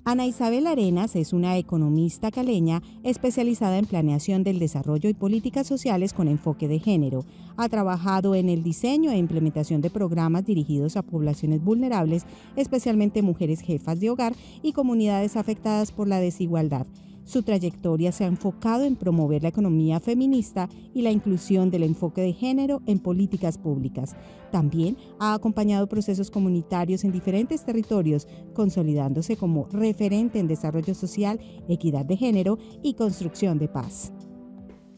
Ana Isabel Arenas es una economista caleña especializada en planeación del desarrollo y políticas sociales con enfoque de género. Ha trabajado en el diseño e implementación de programas dirigidos a poblaciones vulnerables, especialmente mujeres jefas de hogar y comunidades afectadas por la desigualdad. Su trayectoria se ha enfocado en promover la economía feminista y la inclusión del enfoque de género en políticas públicas. También ha acompañado procesos comunitarios en diferentes territorios, consolidándose como referente en desarrollo social, equidad de género y construcción de paz.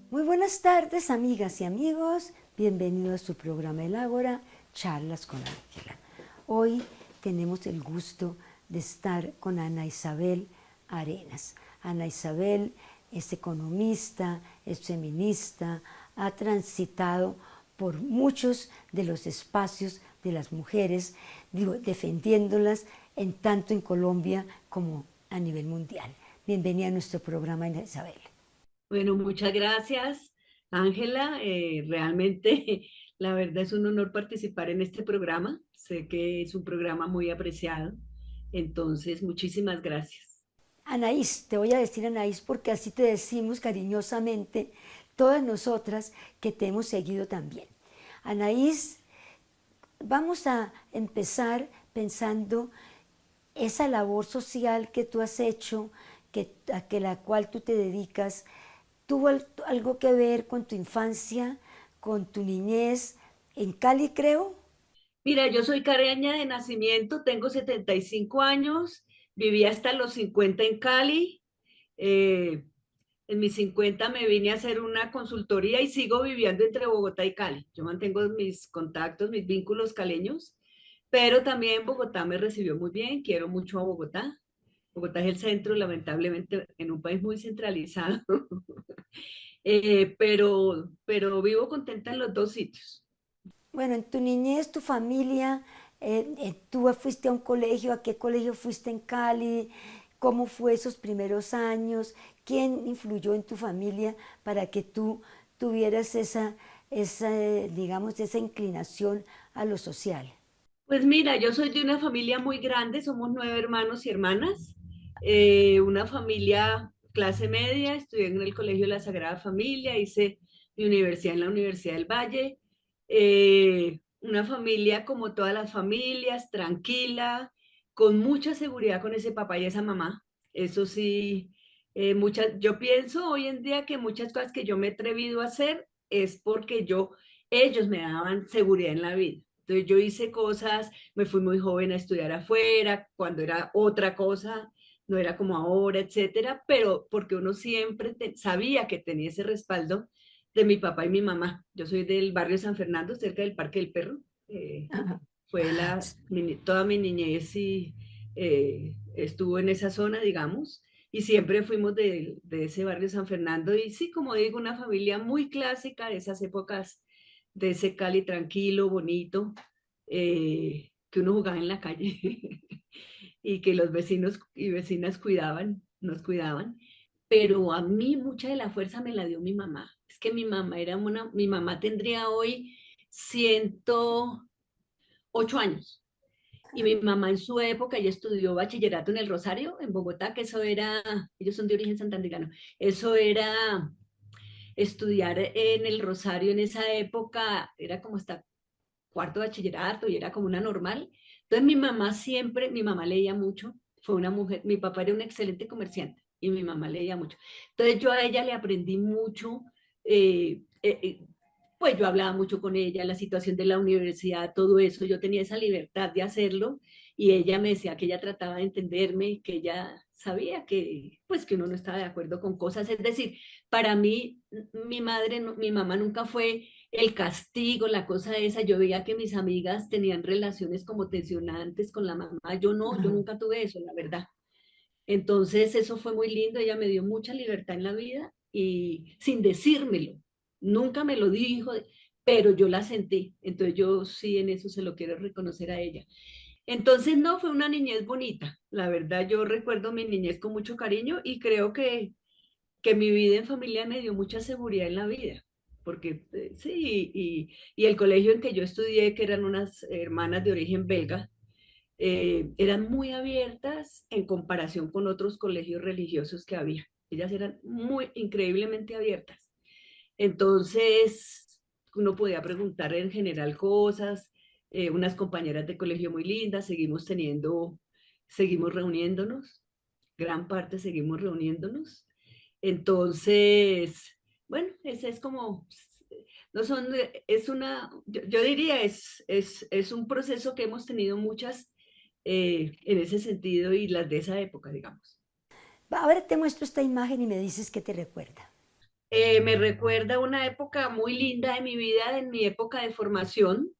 Muy buenas tardes, amigas y amigos. Bienvenidos a su programa El Ágora, Charlas con Ángela. Hoy tenemos el gusto de estar con Ana Isabel Arenas. Ana Isabel es economista, es feminista, ha transitado por muchos de los espacios de las mujeres, defendiéndolas tanto en Colombia como a nivel mundial. Bienvenida a nuestro programa, Ana Isabel. Bueno, muchas gracias, Ángela. Realmente, la verdad es un honor participar en este programa. Sé que es un programa muy apreciado. Entonces, muchísimas gracias. Anaís, te voy a decir Anaís porque así te decimos cariñosamente todas nosotras que te hemos seguido también. Anaís, vamos a empezar pensando esa labor social que tú has hecho, a la cual tú te dedicas, tuvo algo que ver con tu infancia, con tu niñez en Cali, creo. Mira, yo soy careña de nacimiento, tengo 75 años, viví hasta los 50 en Cali. Eh, en mis 50 me vine a hacer una consultoría y sigo viviendo entre Bogotá y Cali. Yo mantengo mis contactos, mis vínculos caleños, pero también Bogotá me recibió muy bien, quiero mucho a Bogotá. Bogotá es el centro, lamentablemente, en un país muy centralizado, pero vivo contenta en los dos sitios. Bueno, en tu niñez, tu familia, tú fuiste a un colegio, ¿a qué colegio fuiste en Cali? ¿Cómo fue esos primeros años? ¿Quién influyó en tu familia para que tú tuvieras digamos, esa inclinación a lo social? Pues mira, yo soy de una familia muy grande, somos 9 hermanos y hermanas, una familia clase media, estudié en el Colegio de la Sagrada Familia, hice mi universidad en la Universidad del Valle, una familia como todas las familias, tranquila, con mucha seguridad con ese papá y esa mamá. Eso sí, yo pienso hoy en día que muchas cosas que yo me he atrevido a hacer es porque ellos me daban seguridad en la vida. Entonces yo hice cosas, me fui muy joven a estudiar afuera, cuando era otra cosa, no era como ahora, etcétera, pero porque uno siempre sabía que tenía ese respaldo de mi papá y mi mamá. Yo soy del barrio San Fernando, cerca del Parque del Perro. Eh, fue toda mi niñez y estuvo en esa zona, digamos, y siempre fuimos de ese barrio San Fernando. Y sí, como digo, una familia muy clásica de esas épocas, de ese Cali tranquilo, bonito, que uno jugaba en la calle y que los vecinos y vecinas nos cuidaban. Pero a mí mucha de la fuerza me la dio mi mamá. Es que mi mamá tendría hoy 108 años. Y mi mamá en su época, ella estudió bachillerato en el Rosario, en Bogotá, que ellos son de origen santandereano, eso era estudiar en el Rosario en esa época, era como hasta cuarto de bachillerato y era como una normal. Entonces mi mamá leía mucho, fue una mujer, mi papá era un excelente comerciante y mi mamá leía mucho. Entonces yo a ella le aprendí mucho, eh, eh, eh, pues yo hablaba mucho con ella, la situación de la universidad, todo eso, yo tenía esa libertad de hacerlo y ella me decía que ella trataba de entenderme, que ella sabía que pues que uno no estaba de acuerdo con cosas, es decir, para mí mi mamá nunca fue el castigo, la cosa esa, yo veía que mis amigas tenían relaciones como tensionantes con la mamá, yo no, yo nunca tuve eso, la verdad. Entonces eso fue muy lindo, ella me dio mucha libertad en la vida y sin decírmelo, nunca me lo dijo, pero yo la sentí, entonces yo sí en eso se lo quiero reconocer a ella. Entonces no, fue una niñez bonita, la verdad yo recuerdo mi niñez con mucho cariño y creo que mi vida en familia me dio mucha seguridad en la vida, porque sí, y el colegio en que yo estudié, que eran unas hermanas de origen belga, eran muy abiertas en comparación con otros colegios religiosos que había. Ellas eran muy increíblemente abiertas. Entonces, uno podía preguntar en general cosas, unas compañeras de colegio muy lindas, seguimos reuniéndonos, gran parte seguimos reuniéndonos. Entonces, bueno, ese es como, no son, es una, yo diría, es un proceso que hemos tenido muchas en ese sentido y las de esa época, digamos. A ver, te muestro esta imagen y me dices qué te recuerda. Me recuerda una época muy linda de mi vida, en mi época de formación.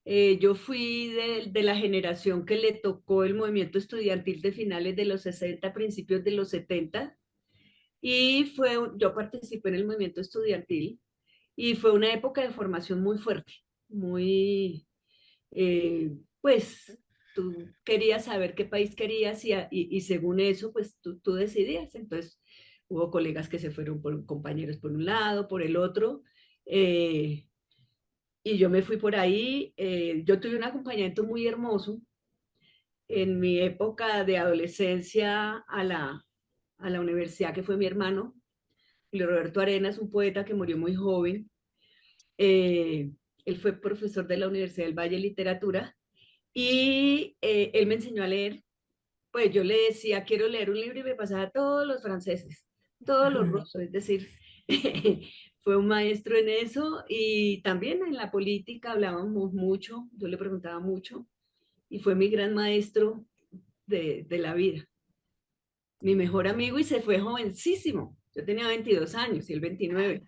Yo fui de la generación que le tocó el movimiento estudiantil de finales de los 60, principios de los 70, y yo participé en el movimiento estudiantil y fue una época de formación muy fuerte, muy, pues tú querías saber qué país querías y según eso, pues tú decidías. Entonces hubo colegas que se fueron por compañeros por un lado, por el otro, eh, y yo me fui por ahí. Yo tuve un acompañamiento muy hermoso en mi época de adolescencia a la universidad, que fue mi hermano, Julio Roberto Arenas, un poeta que murió muy joven. Eh, Él fue profesor de la Universidad del Valle de Literatura y él me enseñó a leer. Pues yo le decía, quiero leer un libro y me pasaba todos los franceses, todos los rusos, es decir, fue un maestro en eso y también en la política hablábamos mucho, yo le preguntaba mucho y fue mi gran maestro de la vida, mi mejor amigo y se fue jovencísimo. Yo tenía 22 años y él 29.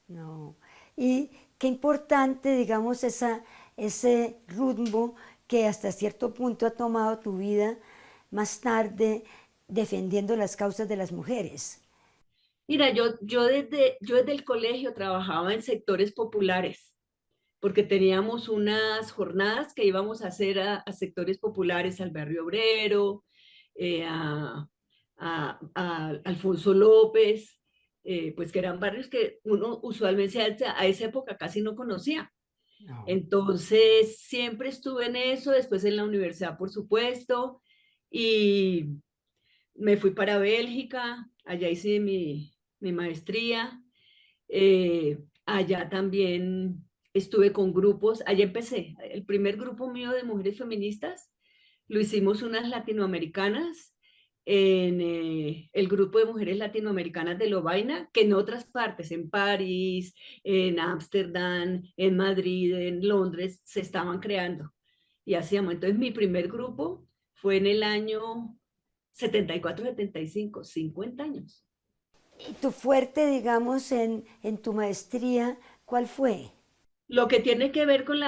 No. Y qué importante, digamos, ese rumbo que hasta cierto punto ha tomado tu vida más tarde defendiendo las causas de las mujeres. Mira, yo desde el colegio trabajaba en sectores populares, porque teníamos unas jornadas que íbamos a hacer a sectores populares, al barrio obrero, eh, a, a Alfonso López, pues que eran barrios que uno usualmente a esa época casi no conocía. No. Entonces, siempre estuve en eso, después en la universidad, por supuesto, y me fui para Bélgica, allá hice mi maestría. Allá también estuve con grupos, allá empecé. El primer grupo mío de mujeres feministas lo hicimos unas latinoamericanas en el grupo de mujeres latinoamericanas de Lovaina, que en otras partes, en París, en Ámsterdam, en Madrid, en Londres, se estaban creando. Y hacíamos, entonces mi primer grupo fue en el año 74, 75, 50 años. Y tu fuerte, digamos, en tu maestría, ¿cuál fue? Lo que tiene que ver con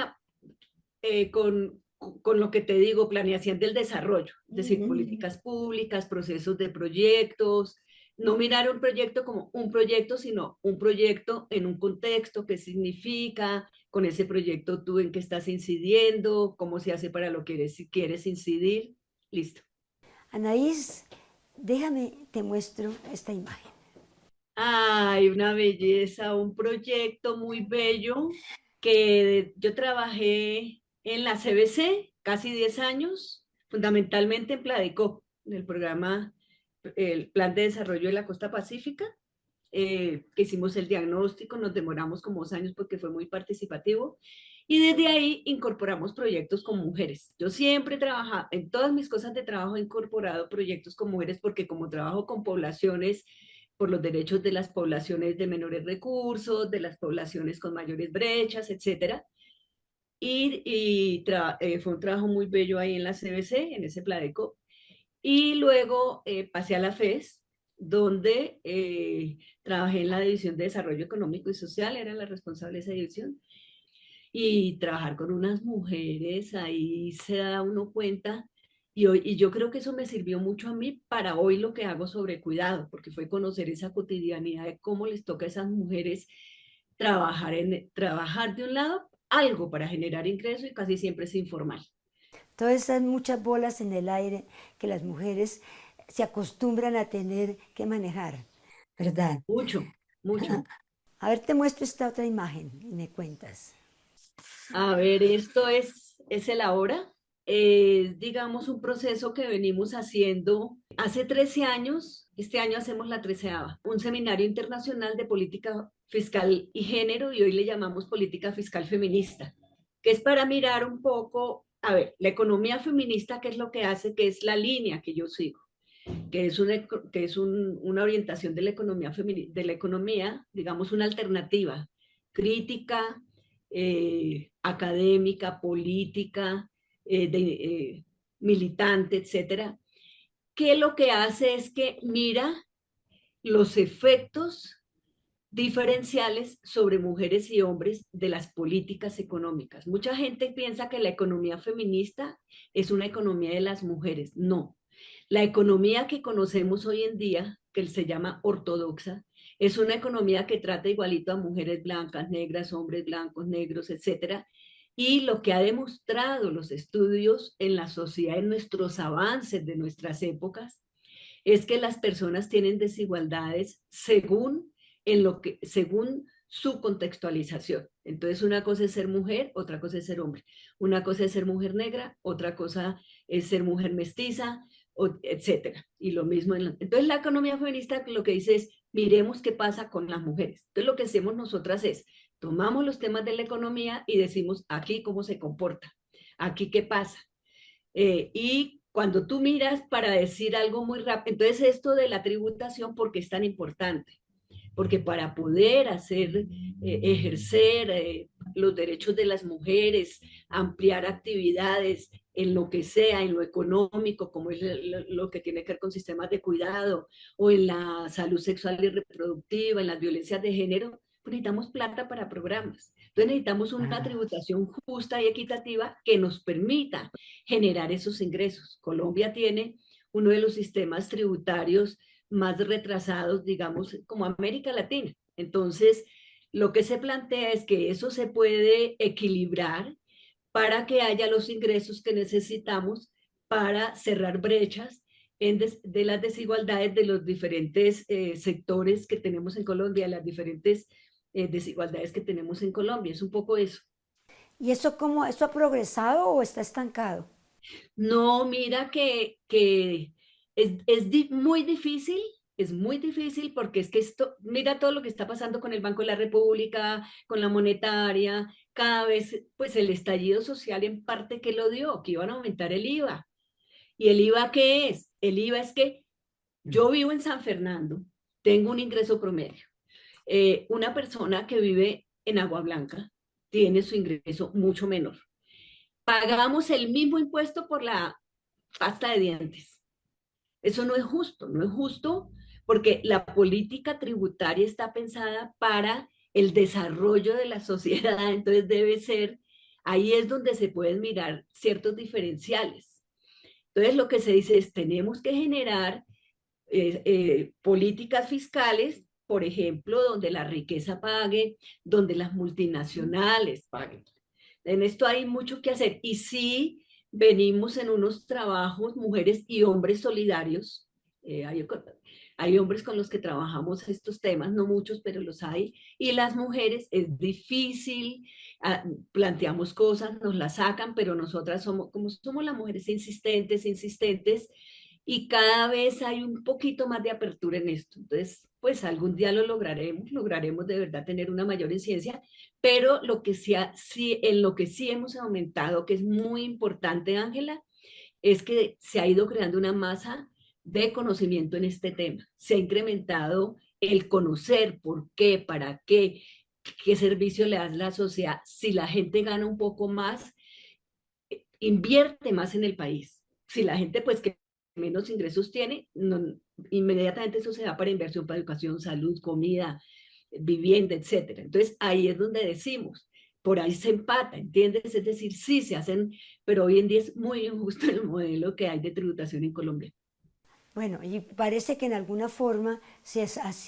lo que te digo, planeación del desarrollo, es decir, Ujú. políticas públicas, procesos de proyectos, no mirar un proyecto como un proyecto, sino un proyecto en un contexto, qué significa, con ese proyecto tú en qué estás incidiendo, cómo se hace para lo que si quieres incidir, listo. Anaís, déjame, te muestro esta imagen. Ay, una belleza, un proyecto muy bello que yo trabajé en la CBC casi 10 años, fundamentalmente en Pladeco, en el programa, el Plan de Desarrollo de la Costa Pacífica, que hicimos el diagnóstico, nos demoramos como 2 años porque fue muy participativo, y desde ahí incorporamos proyectos con mujeres. Yo siempre he trabajado, en todas mis cosas de trabajo he incorporado proyectos con mujeres porque como trabajo con poblaciones por los derechos de las poblaciones de menores recursos, de las poblaciones con mayores brechas, etcétera. Fue un trabajo muy bello ahí en la CBC, en ese Pladeco. Y luego pasé a la FES, donde trabajé en la División de Desarrollo Económico y Social, era la responsable de esa división. Y trabajar con unas mujeres, ahí se da uno cuenta. Y yo creo que eso me sirvió mucho a mí para hoy lo que hago sobre cuidado, porque fue conocer esa cotidianidad de cómo les toca a esas mujeres trabajar de un lado algo para generar ingreso y casi siempre es informal. Todas esas muchas bolas en el aire que las mujeres se acostumbran a tener que manejar, ¿verdad? Mucho, mucho. A ver, te muestro esta otra imagen y me cuentas. A ver, esto es el ahora. es, digamos, un proceso que venimos haciendo hace 13 años. Este año hacemos la 13ª, un seminario internacional de política fiscal y género, y hoy le llamamos política fiscal feminista, que es para mirar un poco, a ver, la economía feminista, ¿qué es lo que hace? Que es la línea que yo sigo, que es una orientación de la economía de la economía, digamos, una alternativa crítica, académica, política, militante, etcétera, que lo que hace es que mira los efectos diferenciales sobre mujeres y hombres de las políticas económicas. Mucha gente piensa que la economía feminista es una economía de las mujeres. No. La economía que conocemos hoy en día, que se llama ortodoxa, es una economía que trata igualito a mujeres blancas, negras, hombres blancos, negros, etcétera. Y lo que ha demostrado los estudios en la sociedad, en nuestros avances de nuestras épocas, es que las personas tienen desigualdades según su contextualización. Entonces, una cosa es ser mujer, otra cosa es ser hombre. Una cosa es ser mujer negra, otra cosa es ser mujer mestiza, etcétera. Y lo mismo. Entonces, la economía feminista lo que dice es, miremos qué pasa con las mujeres. Entonces, lo que hacemos nosotras es, tomamos los temas de la economía y decimos, aquí cómo se comporta, aquí qué pasa. Y cuando tú miras para decir algo muy rápido, entonces esto de la tributación, ¿por qué es tan importante? Porque para poder ejercer los derechos de las mujeres, ampliar actividades en lo que sea, en lo económico, como es lo que tiene que ver con sistemas de cuidado, o en la salud sexual y reproductiva, en las violencias de género, pues necesitamos plata para programas. Entonces necesitamos una tributación justa y equitativa que nos permita generar esos ingresos. Colombia tiene uno de los sistemas tributarios más retrasados, digamos, como América Latina. Entonces, lo que se plantea es que eso se puede equilibrar para que haya los ingresos que necesitamos para cerrar brechas de las desigualdades de los diferentes sectores que tenemos en Colombia, las diferentes desigualdades que tenemos en Colombia. Es un poco eso. ¿Y eso cómo, eso ha progresado o está estancado? No, mira que muy difícil, es muy difícil porque es que esto, mira todo lo que está pasando con el Banco de la República, con la monetaria, cada vez, pues el estallido social en parte que lo dio, que iban a aumentar el IVA. ¿Y el IVA qué es? El IVA es que yo vivo en San Fernando, tengo un ingreso promedio. Una persona que vive en Agua Blanca tiene su ingreso mucho menor. Pagamos el mismo impuesto por la pasta de dientes. Eso no es justo, no es justo porque la política tributaria está pensada para el desarrollo de la sociedad, entonces debe ser, ahí es donde se pueden mirar ciertos diferenciales. Entonces lo que se dice es, tenemos que generar políticas fiscales, por ejemplo, donde la riqueza pague, donde las multinacionales paguen. En esto hay mucho que hacer. Y sí, venimos en unos trabajos, mujeres y hombres solidarios. Hay hombres con los que trabajamos estos temas, no muchos, pero los hay. Y las mujeres es difícil, planteamos cosas, nos las sacan, pero nosotras somos, como somos las mujeres insistentes, insistentes, y cada vez hay un poquito más de apertura en esto. Entonces, pues algún día lo lograremos de verdad tener una mayor incidencia, pero en lo que sí hemos aumentado, que es muy importante, Ángela, es que se ha ido creando una masa de conocimiento en este tema. Se ha incrementado el conocer por qué, para qué servicio le da la sociedad. Si la gente gana un poco más, invierte más en el país. Si la gente, pues, que menos ingresos tiene, no, inmediatamente eso se da para inversión, para educación, salud, comida, vivienda, etcétera. Entonces, ahí es donde decimos, por ahí se empata, ¿entiendes? Es decir, sí se hacen, pero hoy en día es muy injusto el modelo que hay de tributación en Colombia. Bueno, y parece que en alguna forma se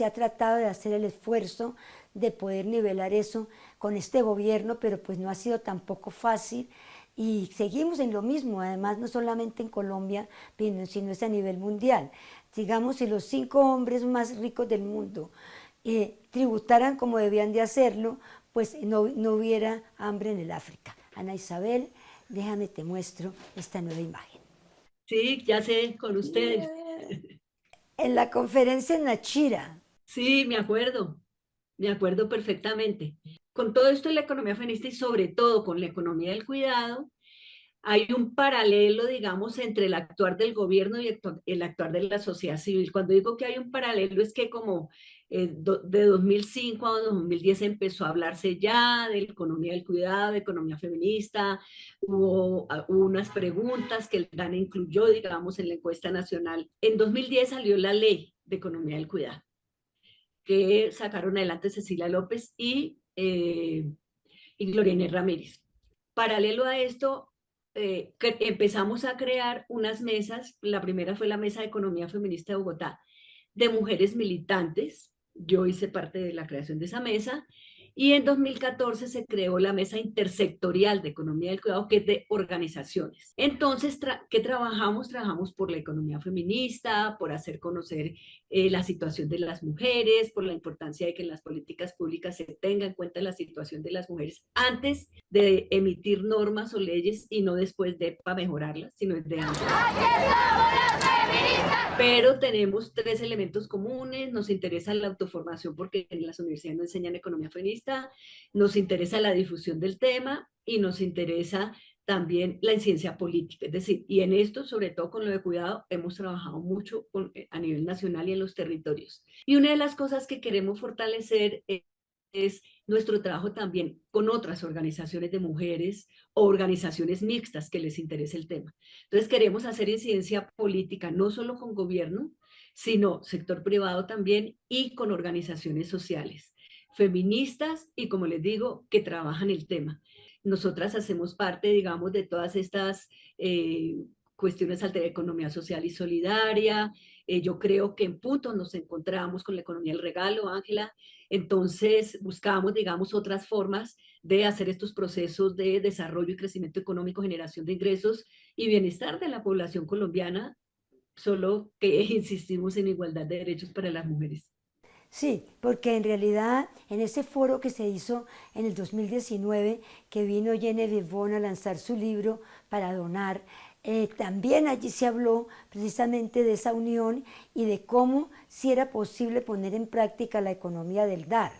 ha tratado de hacer el esfuerzo de poder nivelar eso con este gobierno, pero pues no ha sido tampoco fácil y seguimos en lo mismo, además no solamente en Colombia, sino es a nivel mundial. Digamos, si los 5 hombres más ricos del mundo tributaran como debían de hacerlo, pues no hubiera hambre en el África. Ana Isabel, Déjame te muestro esta nueva imagen. Sí, ya sé, con ustedes. En la conferencia en Nachira. Sí, me acuerdo perfectamente. Con todo esto de la economía feminista y sobre todo con la economía del cuidado, hay un paralelo, digamos, entre el actuar del gobierno y el actuar de la sociedad civil. Cuando digo que hay un paralelo es que como de 2005 a 2010 empezó a hablarse ya de la economía del cuidado, de economía feminista, hubo unas preguntas que el DANE incluyó, digamos, en la encuesta nacional. En 2010 salió la ley de economía del cuidado, que sacaron adelante Cecilia López y Gloria Inés Ramírez. Paralelo a esto, empezamos a crear unas mesas. La primera fue la Mesa de Economía Feminista de Bogotá, de mujeres militantes. Yo hice parte de la creación de esa mesa. Y en 2014 se creó la Mesa Intersectorial de Economía del Cuidado, que es de organizaciones. Entonces, ¿qué trabajamos? Trabajamos por la economía feminista, por hacer conocer la situación de las mujeres, por la importancia de que en las políticas públicas se tenga en cuenta la situación de las mujeres antes de emitir normas o leyes y no después de para mejorarlas, sino desde antes. Pero tenemos tres elementos comunes. Nos interesa la autoformación porque en las universidades no enseñan economía feminista, nos interesa la difusión del tema y nos interesa también la incidencia política. Es decir, y en esto, sobre todo con lo de cuidado, hemos trabajado mucho a nivel nacional y en los territorios. Y una de las cosas que queremos fortalecer es nuestro trabajo también con otras organizaciones de mujeres o organizaciones mixtas que les interese el tema. Entonces queremos hacer incidencia política no solo con gobierno, sino sector privado también y con organizaciones sociales, feministas y, como les digo, que trabajan el tema. Nosotras hacemos parte, digamos, de todas estas cuestiones de economía social y solidaria. Yo creo que en puntos nos encontramos con la economía del regalo, Ángela. Entonces buscamos, digamos, otras formas de hacer estos procesos de desarrollo y crecimiento económico, generación de ingresos y bienestar de la población colombiana, solo que insistimos en igualdad de derechos para las mujeres. Sí, porque en realidad en ese foro que se hizo en el 2019, que vino Genevieve Bon a lanzar su libro para donar, también allí se habló precisamente de esa unión y de cómo si era posible poner en práctica la economía del dar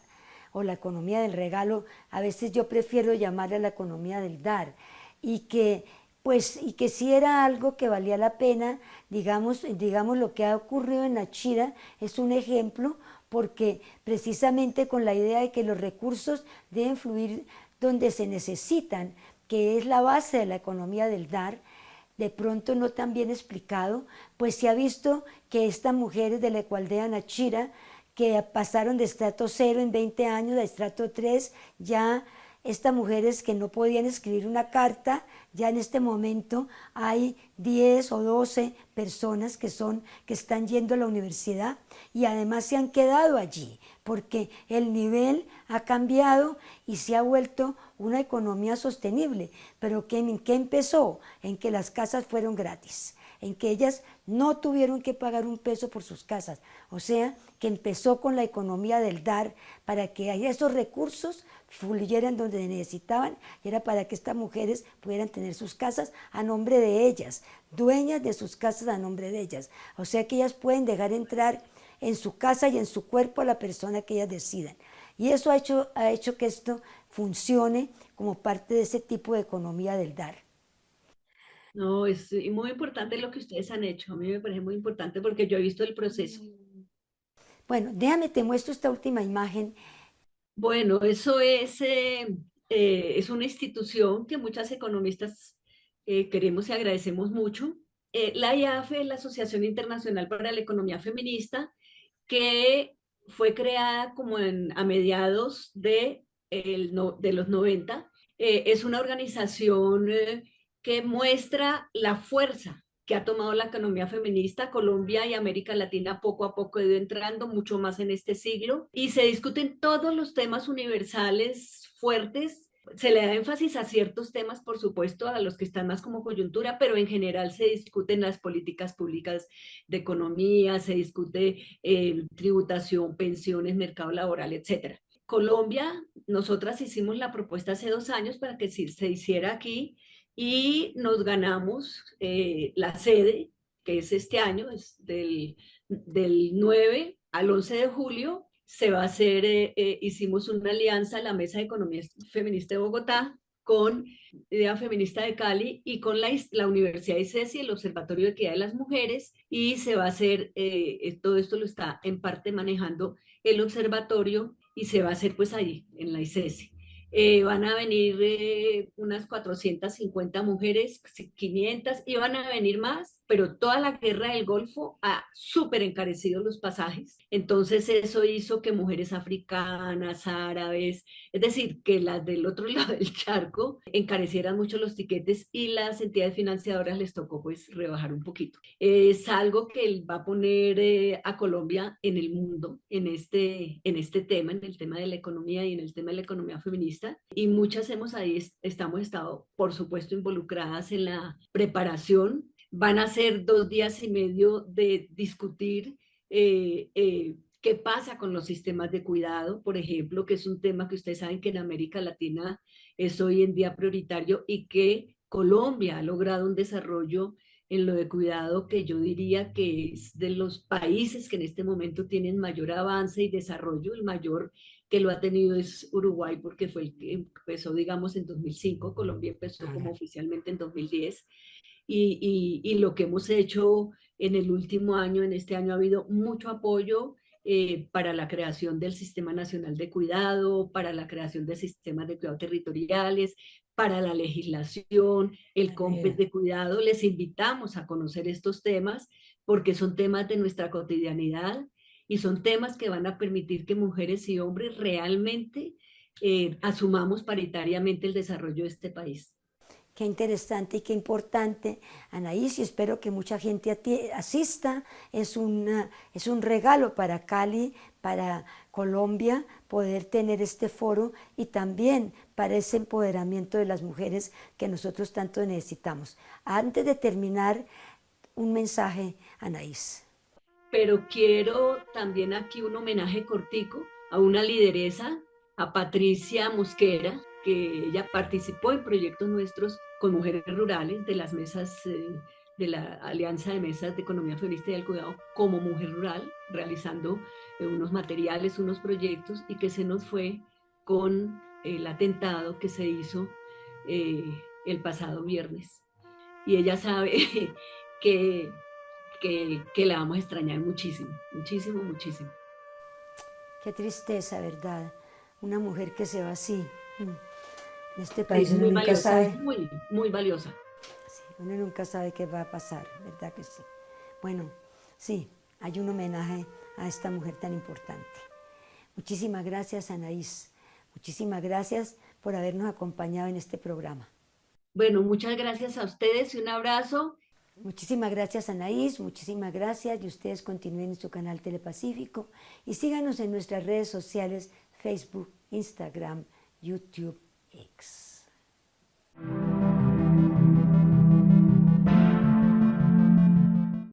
o la economía del regalo. A veces yo prefiero llamarla la economía del dar, y que pues y que si era algo que valía la pena. Digamos lo que ha ocurrido en Achira es un ejemplo, porque precisamente con la idea de que los recursos deben fluir donde se necesitan, que es la base de la economía del dar, de pronto no tan bien explicado, pues se ha visto que estas mujeres de la Ecualdea Nachira, que pasaron de estrato 0 en 20 años a estrato 3, ya estas mujeres que no podían escribir una carta, ya en este momento hay 10 o 12 personas que están yendo a la universidad y además se han quedado allí porque el nivel ha cambiado y se ha vuelto una economía sostenible. Pero ¿en qué empezó? En que las casas fueron gratis, en que ellas no tuvieron que pagar un peso por sus casas. O sea, que empezó con la economía del dar para que esos recursos fluyeran donde necesitaban, y era para que estas mujeres pudieran tener sus casas a nombre de ellas, dueñas de sus casas a nombre de ellas. O sea que ellas pueden dejar entrar en su casa y en su cuerpo a la persona que ellas decidan. Y eso ha hecho que esto funcione como parte de ese tipo de economía del dar. No, es muy importante lo que ustedes han hecho. A mí me parece muy importante porque yo he visto el proceso. Bueno, déjame te muestro esta última imagen. Bueno, eso es una institución que muchas economistas queremos y agradecemos mucho. La IAFE es la Asociación Internacional para la Economía Feminista, que fue creada como a mediados de los 90. Es una organización que muestra la fuerza que ha tomado la economía feminista. Colombia y América Latina poco a poco ha ido entrando mucho más en este siglo y se discuten todos los temas universales fuertes. Se le da énfasis a ciertos temas, por supuesto, a los que están más como coyuntura, pero en general se discuten las políticas públicas de economía, se discute tributación, pensiones, mercado laboral, etcétera. Colombia, nosotras hicimos la propuesta hace 2 años para que se hiciera aquí y nos ganamos la sede, que es este año, es del 9 al 11 de julio, se va a hacer, hicimos una alianza, la Mesa de Economía Feminista de Bogotá, con Idea Feminista de Cali y con la Universidad ICESI, el Observatorio de Equidad de las Mujeres, y se va a hacer, todo esto lo está en parte manejando el observatorio y se va a hacer pues allí, en la ICESI. Van a venir unas 450 mujeres, 500, y van a venir más, pero toda la guerra del Golfo ha súper encarecido los pasajes. Entonces eso hizo que mujeres africanas, árabes, es decir, que las del otro lado del charco encarecieran mucho los tiquetes y las entidades financiadoras les tocó pues rebajar un poquito. Es algo que va a poner a Colombia en el mundo en este tema, en el tema de la economía y en el tema de la economía feminista. Y muchas estamos estado, por supuesto, involucradas en la preparación. Van a ser 2 días y medio de discutir qué pasa con los sistemas de cuidado, por ejemplo, que es un tema que ustedes saben que en América Latina es hoy en día prioritario y que Colombia ha logrado un desarrollo en lo de cuidado que yo diría que es de los países que en este momento tienen mayor avance y desarrollo. El mayor que lo ha tenido es Uruguay, porque fue el que empezó, digamos, en 2005. Colombia empezó como oficialmente en 2010. Y lo que hemos hecho en el último año, en este año, ha habido mucho apoyo para la creación del Sistema Nacional de Cuidado, para la creación de sistemas de cuidado territoriales, para la legislación, el COMPES de cuidado. Les invitamos a conocer estos temas porque son temas de nuestra cotidianidad y son temas que van a permitir que mujeres y hombres realmente asumamos paritariamente el desarrollo de este país. Qué interesante y qué importante, Anaís, y espero que mucha gente asista. Es un regalo para Cali, para Colombia, poder tener este foro y también para ese empoderamiento de las mujeres que nosotros tanto necesitamos. Antes de terminar, un mensaje, Anaís. Pero quiero también aquí un homenaje cortico a una lideresa, a Patricia Mosquera, que ella participó en proyectos nuestros con mujeres rurales de las mesas de la Alianza de Mesas de Economía Feminista y del Cuidado como mujer rural, realizando unos materiales, unos proyectos, y que se nos fue con el atentado que se hizo eh, el pasado viernes. Y ella sabe que la vamos a extrañar muchísimo, muchísimo, muchísimo. Qué tristeza, ¿verdad? Una mujer que se va así. En este país Es uno muy nunca valiosa, sabe. es muy, muy valiosa. Sí, uno nunca sabe qué va a pasar, ¿verdad que sí? Bueno, sí, hay un homenaje a esta mujer tan importante. Muchísimas gracias, Anaís. Muchísimas gracias por habernos acompañado en este programa. Bueno, muchas gracias a ustedes y un abrazo. Muchísimas gracias, Anaís. Muchísimas gracias. Y ustedes continúen en su canal Telepacífico y síganos en nuestras redes sociales, Facebook, Instagram, YouTube, X.